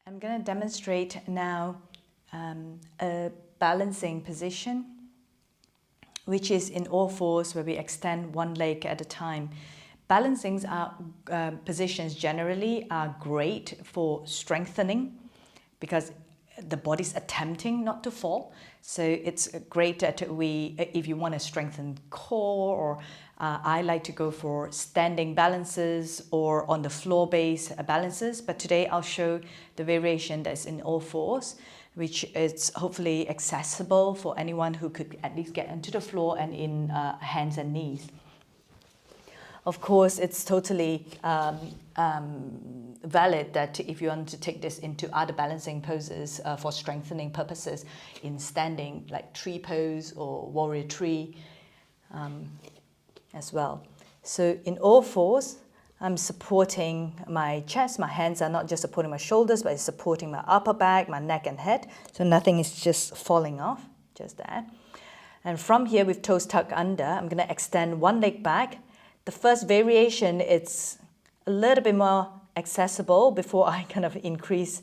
I'm going to demonstrate now a balancing position, which is in all fours where we extend one leg at a time. Balancing positions generally are great for strengthening because the body's attempting not to fall. So it's great that if you want to strengthen core, or I like to go for standing balances or on the floor base balances. But today I'll show the variation that's in all fours, which is hopefully accessible for anyone who could at least get into the floor and in hands and knees. Of course, it's totally valid that if you want to take this into other balancing poses for strengthening purposes in standing, like tree pose or warrior tree as well. So in all fours, I'm supporting my chest. My hands are not just supporting my shoulders, but it's supporting my upper back, my neck and head. So nothing is just falling off, just that. And from here, with toes tucked under, I'm going to extend one leg back. The first variation, it's a little bit more accessible before I kind of increase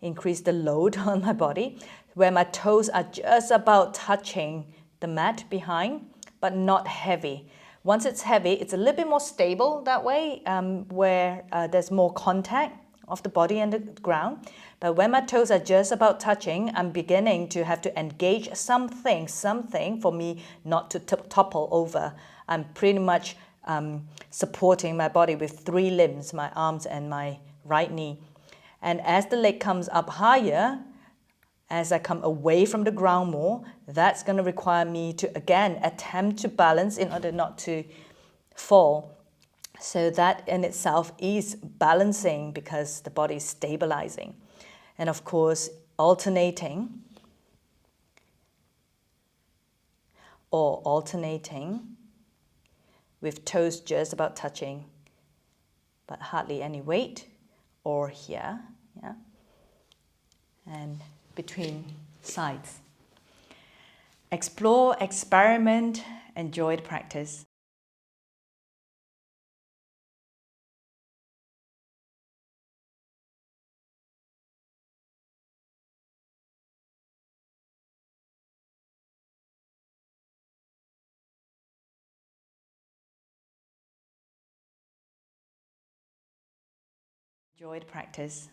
the load on my body, where my toes are just about touching the mat behind, but not heavy. Once it's heavy, it's a little bit more stable that way, where there's more contact of the body and the ground. But when my toes are just about touching, I'm beginning to have to engage something for me not to topple over. I'm pretty much supporting my body with three limbs, my arms and my right knee. And as the leg comes up higher, as I come away from the ground more, that's going to require me to, again, attempt to balance in order not to fall. So that in itself is balancing because the body is stabilizing. And of course, alternating with toes just about touching, but hardly any weight, or here, yeah, and between sides. Explore, experiment, enjoy the practice. Enjoy the practice.